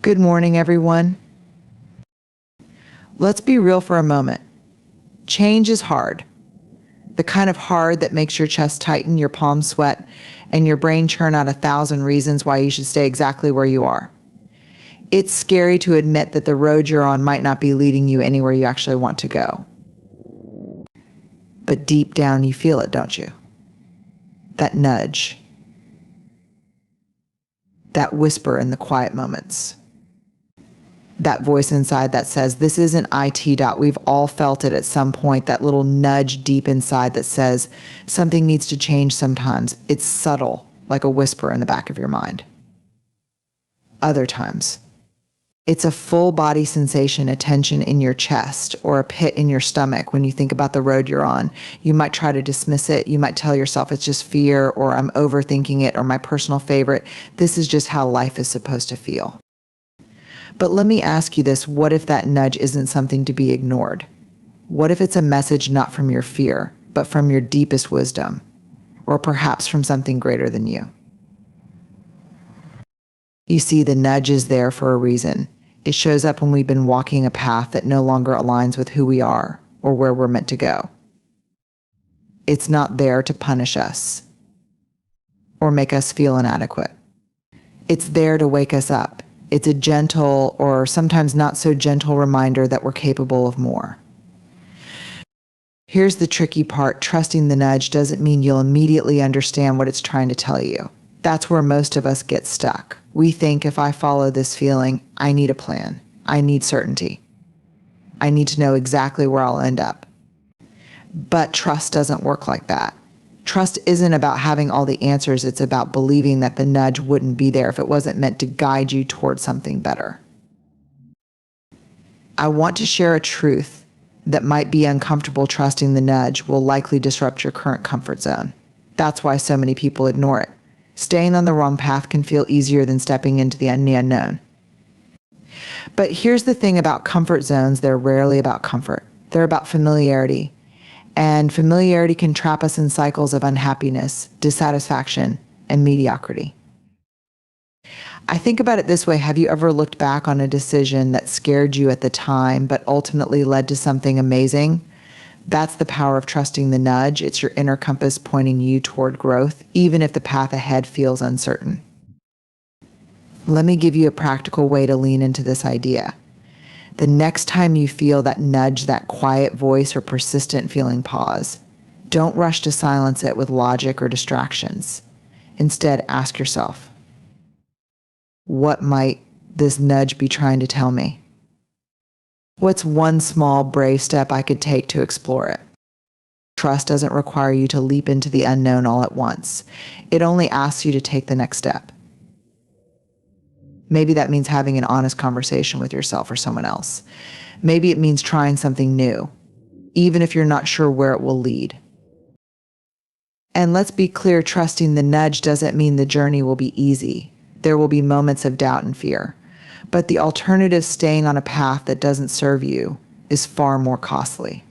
Good morning, everyone. Let's be real for a moment. Change is hard. The kind of hard that makes your chest tighten, your palms sweat, and your brain churn out 1,000 reasons why you should stay exactly where you are. It's scary to admit that the road you're on might not be leading you anywhere you actually want to go. But deep down you feel it, don't you? That nudge. That whisper in the quiet moments. That voice inside that says, this isn't IT. We've all felt it at some point, that little nudge deep inside that says something needs to change sometimes. It's subtle, like a whisper in the back of your mind. Other times, it's a full body sensation, a tension in your chest or a pit in your stomach when you think about the road you're on. You might try to dismiss it. You might tell yourself it's just fear, or I'm overthinking it, or my personal favorite, this is just how life is supposed to feel. But let me ask you this, what if that nudge isn't something to be ignored? What if it's a message not from your fear, but from your deepest wisdom, or perhaps from something greater than you? You see, the nudge is there for a reason. It shows up when we've been walking a path that no longer aligns with who we are or where we're meant to go. It's not there to punish us or make us feel inadequate. It's there to wake us up. It's a gentle, or sometimes not so gentle, reminder that we're capable of more. Here's the tricky part. Trusting the nudge doesn't mean you'll immediately understand what it's trying to tell you. That's where most of us get stuck. We think, if I follow this feeling, I need a plan. I need certainty. I need to know exactly where I'll end up. But trust doesn't work like that. Trust isn't about having all the answers. It's about believing that the nudge wouldn't be there if it wasn't meant to guide you towards something better. I want to share a truth that might be uncomfortable. Trusting the nudge will likely disrupt your current comfort zone. That's why so many people ignore it. Staying on the wrong path can feel easier than stepping into the unknown. But here's the thing about comfort zones, they're rarely about comfort. They're about familiarity. And familiarity can trap us in cycles of unhappiness, dissatisfaction, and mediocrity. I think about it this way. Have you ever looked back on a decision that scared you at the time, but ultimately led to something amazing? That's the power of trusting the nudge. It's your inner compass pointing you toward growth, even if the path ahead feels uncertain. Let me give you a practical way to lean into this idea. The next time you feel that nudge, that quiet voice or persistent feeling, pause. Don't rush to silence it with logic or distractions. Instead, ask yourself, what might this nudge be trying to tell me? What's one small, brave step I could take to explore it? Trust doesn't require you to leap into the unknown all at once. It only asks you to take the next step. Maybe that means having an honest conversation with yourself or someone else. Maybe it means trying something new, even if you're not sure where it will lead. And let's be clear, trusting the nudge doesn't mean the journey will be easy. There will be moments of doubt and fear. But the alternative, staying on a path that doesn't serve you, is far more costly.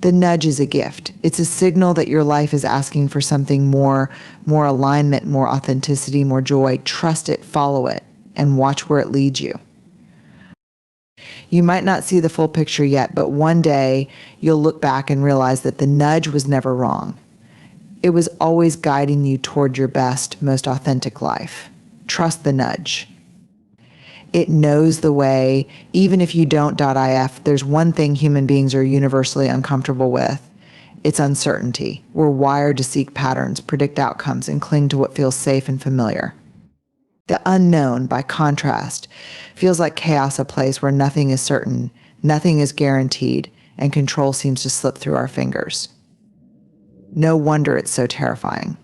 The nudge is a gift. It's a signal that your life is asking for something more alignment, more authenticity, more joy. Trust it, follow it, and watch where it leads you. You might not see the full picture yet, but one day you'll look back and realize that the nudge was never wrong. It was always guiding you toward your best, most authentic life. Trust the nudge. It knows the way. Even if you don't .if, there's one thing human beings are universally uncomfortable with. It's uncertainty. We're wired to seek patterns, predict outcomes, and cling to what feels safe and familiar. The unknown, by contrast, feels like chaos, a place where nothing is certain, nothing is guaranteed, and control seems to slip through our fingers. No wonder it's so terrifying.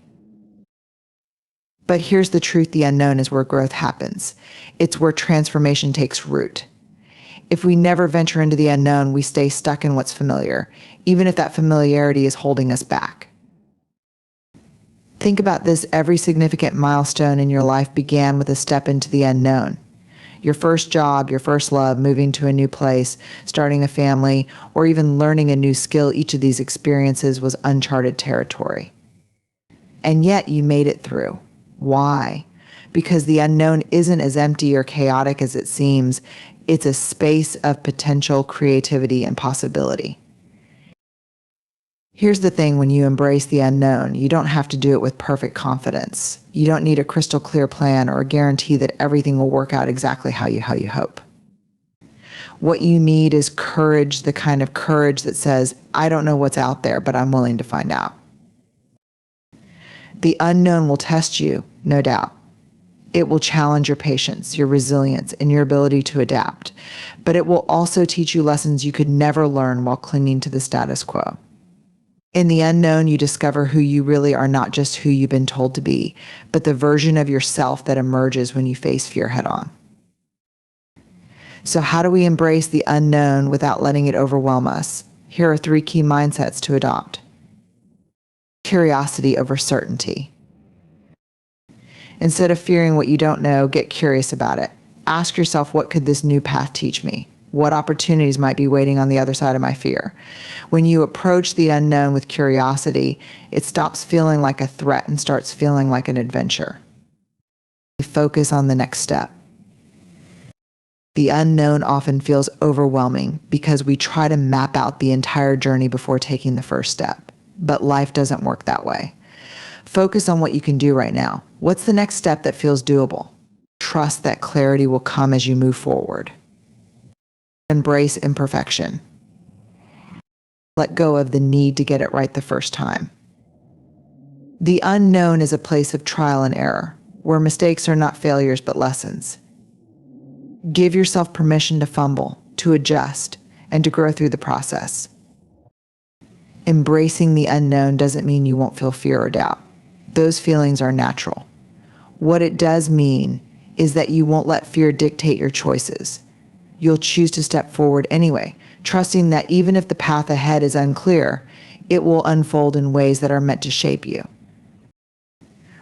But here's the truth, the unknown is where growth happens. It's where transformation takes root. If we never venture into the unknown, we stay stuck in what's familiar, even if that familiarity is holding us back. Think about this. Every significant milestone in your life began with a step into the unknown. Your first job, your first love, moving to a new place, starting a family, or even learning a new skill, each of these experiences was uncharted territory. And yet you made it through. Why? because the unknown isn't as empty or chaotic as it seems. It's a space of potential, creativity, and possibility. Here's the thing: when you embrace the unknown, you don't have to do it with perfect confidence. You don't need a crystal clear plan or a guarantee that everything will work out exactly how you hope. What you need is courage, the kind of courage that says, I don't know what's out there, but I'm willing to find out. The unknown will test you, no doubt. It will challenge your patience, your resilience, and your ability to adapt. But it will also teach you lessons you could never learn while clinging to the status quo. In the unknown, you discover who you really are, not just who you've been told to be, but the version of yourself that emerges when you face fear head on. So how do we embrace the unknown without letting it overwhelm us? Here are 3 key mindsets to adopt. Curiosity over certainty. Instead of fearing what you don't know, get curious about it. Ask yourself, what could this new path teach me? What opportunities might be waiting on the other side of my fear? When you approach the unknown with curiosity, it stops feeling like a threat and starts feeling like an adventure. Focus on the next step. The unknown often feels overwhelming because we try to map out the entire journey before taking the first step. But life doesn't work that way. Focus on what you can do right now. What's the next step that feels doable? Trust that clarity will come as you move forward. Embrace imperfection. Let go of the need to get it right the first time. The unknown is a place of trial and error, where mistakes are not failures but lessons. Give yourself permission to fumble, to adjust, and to grow through the process. Embracing the unknown doesn't mean you won't feel fear or doubt. Those feelings are natural. What it does mean is that you won't let fear dictate your choices. You'll choose to step forward anyway, trusting that even if the path ahead is unclear, it will unfold in ways that are meant to shape you.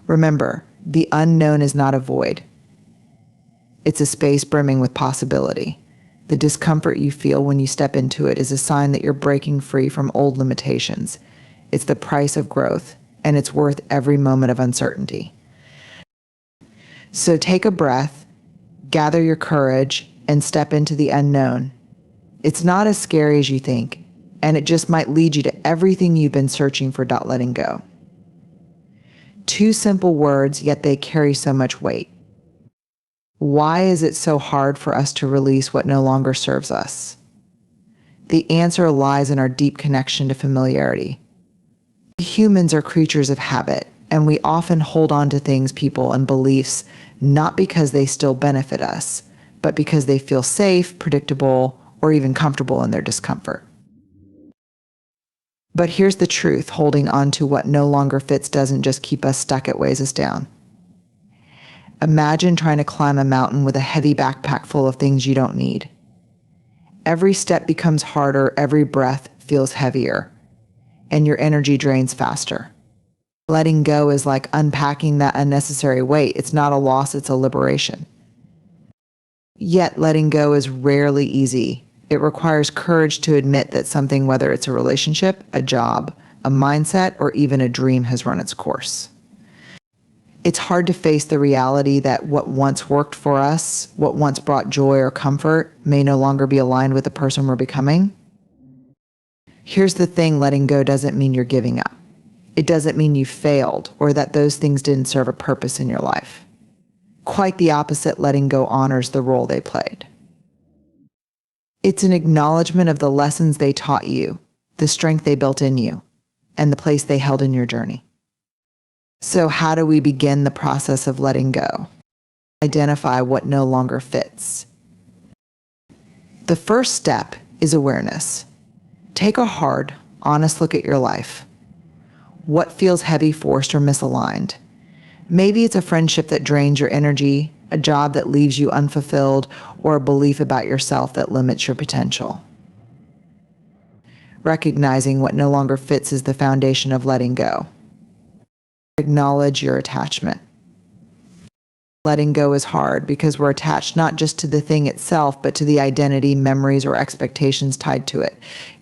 Remember, the unknown is not a void. It's a space brimming with possibility. The discomfort you feel when you step into it is a sign that you're breaking free from old limitations. It's the price of growth, and it's worth every moment of uncertainty. So take a breath, gather your courage, and step into the unknown. It's not as scary as you think, and it just might lead you to everything you've been searching for. Letting go. 2 simple words, yet they carry so much weight. Why is it so hard for us to release what no longer serves us? The answer lies in our deep connection to familiarity. Humans are creatures of habit, and we often hold on to things, people, and beliefs not because they still benefit us, but because they feel safe, predictable, or even comfortable in their discomfort. But here's the truth: holding on to what no longer fits doesn't just keep us stuck, it weighs us down. Imagine trying to climb a mountain with a heavy backpack full of things you don't need. Every step becomes harder, every breath feels heavier, and your energy drains faster. Letting go is like unpacking that unnecessary weight. It's not a loss, it's a liberation. Yet letting go is rarely easy. It requires courage to admit that something, whether it's a relationship, a job, a mindset, or even a dream, has run its course. It's hard to face the reality that what once worked for us, what once brought joy or comfort, may no longer be aligned with the person we're becoming. Here's the thing: letting go doesn't mean you're giving up. It doesn't mean you failed or that those things didn't serve a purpose in your life. Quite the opposite, letting go honors the role they played. It's an acknowledgement of the lessons they taught you, the strength they built in you, and the place they held in your journey. So how do we begin the process of letting go? Identify what no longer fits. The first step is awareness. Take a hard, honest look at your life. What feels heavy, forced, or misaligned? Maybe it's a friendship that drains your energy, a job that leaves you unfulfilled, or a belief about yourself that limits your potential. Recognizing what no longer fits is the foundation of letting go. Acknowledge your attachment. Letting go is hard because we're attached not just to the thing itself, but to the identity, memories, or expectations tied to it.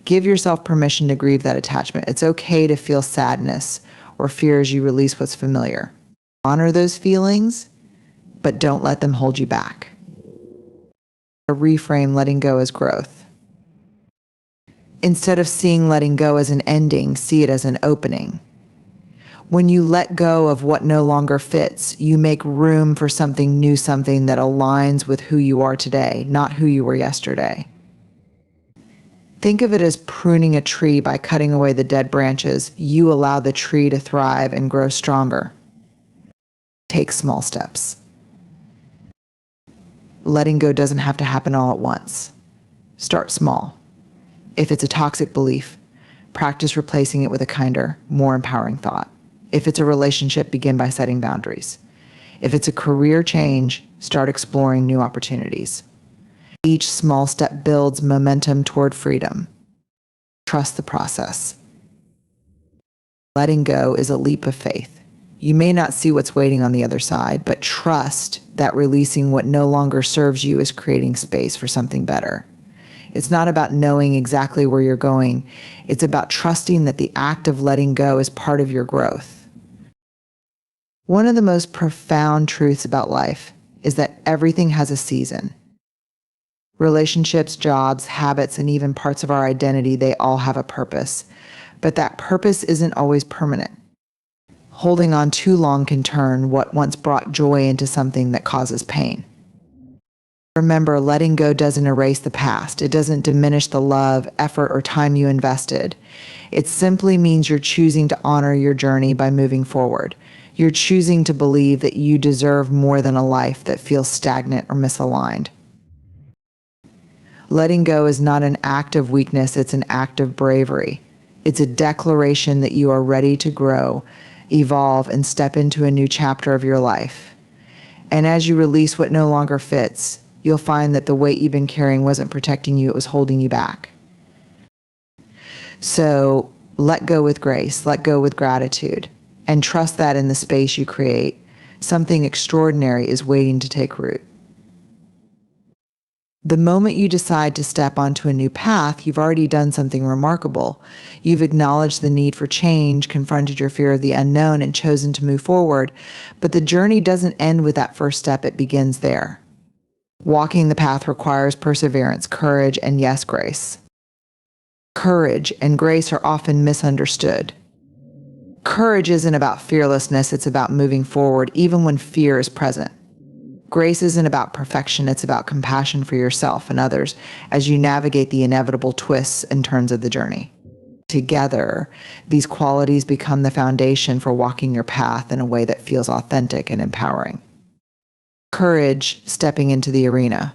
Give yourself permission to grieve that attachment. It's okay to feel sadness or fear as you release what's familiar. Honor those feelings, but don't let them hold you back. Reframe letting go as growth. Instead of seeing letting go as an ending, see it as an opening. When you let go of what no longer fits, you make room for something new, something that aligns with who you are today, not who you were yesterday. Think of it as pruning a tree. By cutting away the dead branches, you allow the tree to thrive and grow stronger. Take small steps. Letting go doesn't have to happen all at once. Start small. If it's a toxic belief, practice replacing it with a kinder, more empowering thought. If it's a relationship, begin by setting boundaries. If it's a career change, start exploring new opportunities. Each small step builds momentum toward freedom. Trust the process. Letting go is a leap of faith. You may not see what's waiting on the other side, but trust that releasing what no longer serves you is creating space for something better. It's not about knowing exactly where you're going. It's about trusting that the act of letting go is part of your growth. One of the most profound truths about life is that everything has a season. Relationships, jobs, habits, and even parts of our identity, they all have a purpose. But that purpose isn't always permanent. Holding on too long can turn what once brought joy into something that causes pain. Remember, letting go doesn't erase the past. It doesn't diminish the love, effort, or time you invested. It simply means you're choosing to honor your journey by moving forward. You're choosing to believe that you deserve more than a life that feels stagnant or misaligned. Letting go is not an act of weakness, it's an act of bravery. It's a declaration that you are ready to grow, evolve, and step into a new chapter of your life. And as you release what no longer fits, you'll find that the weight you've been carrying wasn't protecting you, it was holding you back. So let go with grace, let go with gratitude, and trust that in the space you create, something extraordinary is waiting to take root. The moment you decide to step onto a new path, you've already done something remarkable. You've acknowledged the need for change, confronted your fear of the unknown, and chosen to move forward. But the journey doesn't end with that first step, it begins there. Walking the path requires perseverance, courage, and yes, grace. Courage and grace are often misunderstood. Courage isn't about fearlessness, it's about moving forward even when fear is present. Grace isn't about perfection, it's about compassion for yourself and others as you navigate the inevitable twists and turns of the journey. Together, these qualities become the foundation for walking your path in a way that feels authentic and empowering. Courage, stepping into the arena.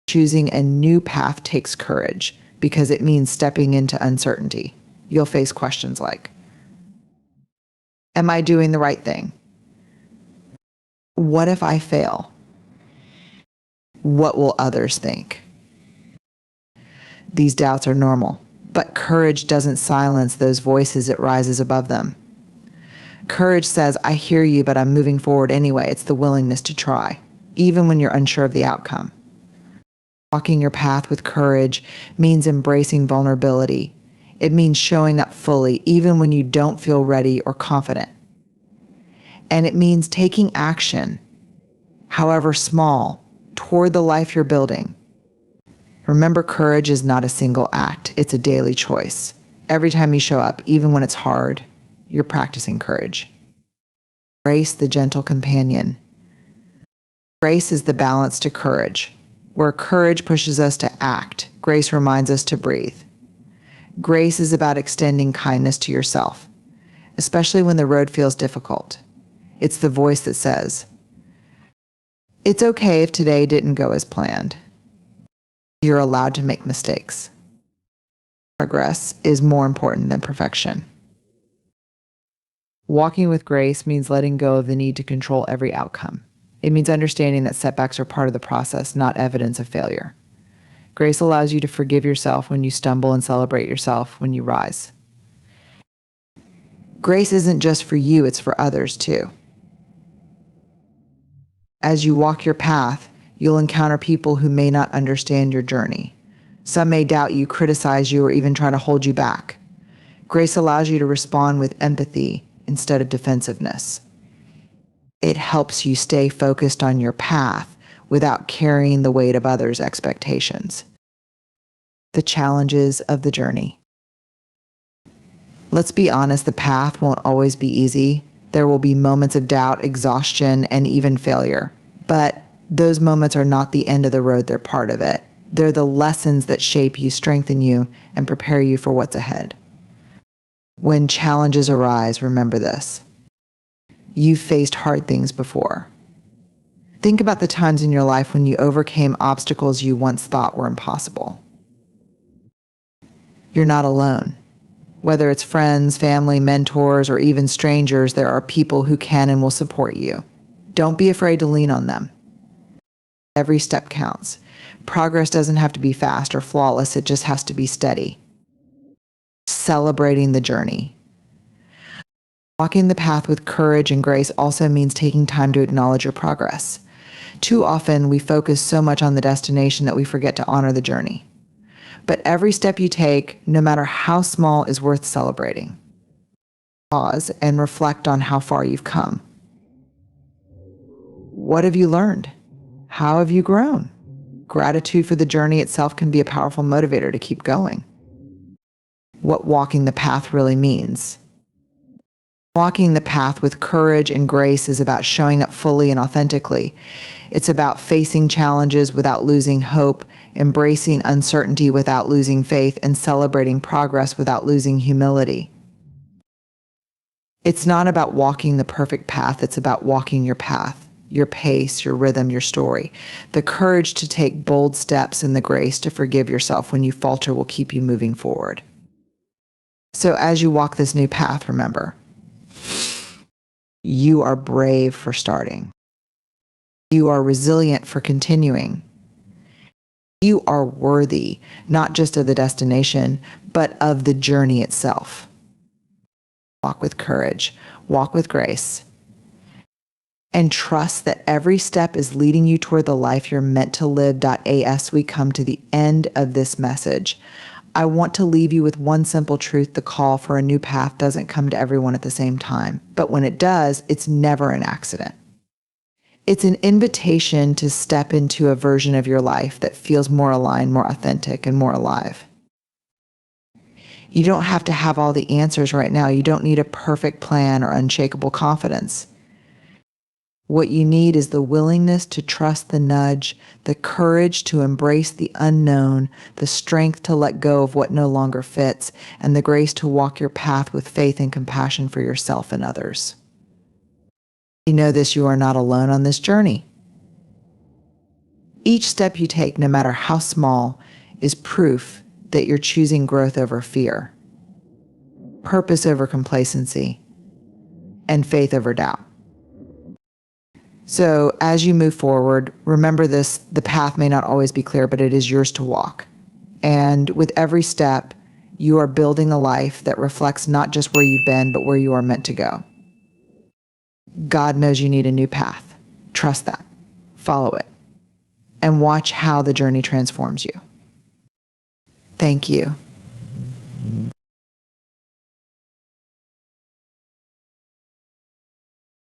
Choosing a new path takes courage because it means stepping into uncertainty. You'll face questions like, am I doing the right thing? What if I fail? What will others think? These doubts are normal, but courage doesn't silence those voices, it rises above them. Courage says, I hear you, but I'm moving forward anyway. It's the willingness to try, even when you're unsure of the outcome. Walking your path with courage means embracing vulnerability. It means showing up fully, even when you don't feel ready or confident. And it means taking action, however small, toward the life you're building. Remember, courage is not a single act, it's a daily choice. Every time you show up, even when it's hard, you're practicing courage. Grace, the gentle companion. Grace is the balance to courage. Where courage pushes us to act, grace reminds us to breathe. Grace is about extending kindness to yourself, especially when the road feels difficult. It's the voice that says, it's okay if today didn't go as planned. You're allowed to make mistakes. Progress is more important than perfection. Walking with grace means letting go of the need to control every outcome. It means understanding that setbacks are part of the process, not evidence of failure. Grace allows you to forgive yourself when you stumble and celebrate yourself when you rise. Grace isn't just for you, it's for others too. As you walk your path, you'll encounter people who may not understand your journey. Some may doubt you, criticize you, or even try to hold you back. Grace allows you to respond with empathy instead of defensiveness. It helps you stay focused on your path without carrying the weight of others' expectations. The challenges of the journey. Let's be honest, the path won't always be easy. There will be moments of doubt, exhaustion, and even failure. But those moments are not the end of the road, they're part of it. They're the lessons that shape you, strengthen you, and prepare you for what's ahead. When challenges arise, remember this. You've faced hard things before. Think about the times in your life when you overcame obstacles you once thought were impossible. You're not alone. Whether it's friends, family, mentors, or even strangers, there are people who can and will support you. Don't be afraid to lean on them. Every step counts. Progress doesn't have to be fast or flawless, it just has to be steady. Celebrating the journey. Walking the path with courage and grace also means taking time to acknowledge your progress. Too often, we focus so much on the destination that we forget to honor the journey. But every step you take, no matter how small, is worth celebrating. Pause and reflect on how far you've come. What have you learned? How have you grown? Gratitude for the journey itself can be a powerful motivator to keep going. What walking the path really means. Walking the path with courage and grace is about showing up fully and authentically. It's about facing challenges without losing hope, embracing uncertainty without losing faith, and celebrating progress without losing humility. It's not about walking the perfect path, it's about walking your path, your pace, your rhythm, your story. The courage to take bold steps and the grace to forgive yourself when you falter will keep you moving forward. So as you walk this new path, remember, you are brave for starting. You are resilient for continuing. You are worthy, not just of the destination, but of the journey itself. Walk with courage, walk with grace, and trust that every step is leading you toward the life you're meant to live. As we come to the end of this message, I want to leave you with one simple truth. The call for a new path doesn't come to everyone at the same time, but when it does, it's never an accident. It's an invitation to step into a version of your life that feels more aligned, more authentic, and more alive. You don't have to have all the answers right now. You don't need a perfect plan or unshakable confidence. What you need is the willingness to trust the nudge, the courage to embrace the unknown, the strength to let go of what no longer fits, and the grace to walk your path with faith and compassion for yourself and others. You know this, you are not alone on this journey. Each step you take, no matter how small, is proof that you're choosing growth over fear, purpose over complacency, and faith over doubt. So as you move forward, remember this, the path may not always be clear, but it is yours to walk. And with every step, you are building a life that reflects not just where you've been, but where you are meant to go. God knows you need a new path. Trust that. Follow it. And watch how the journey transforms you. Thank you.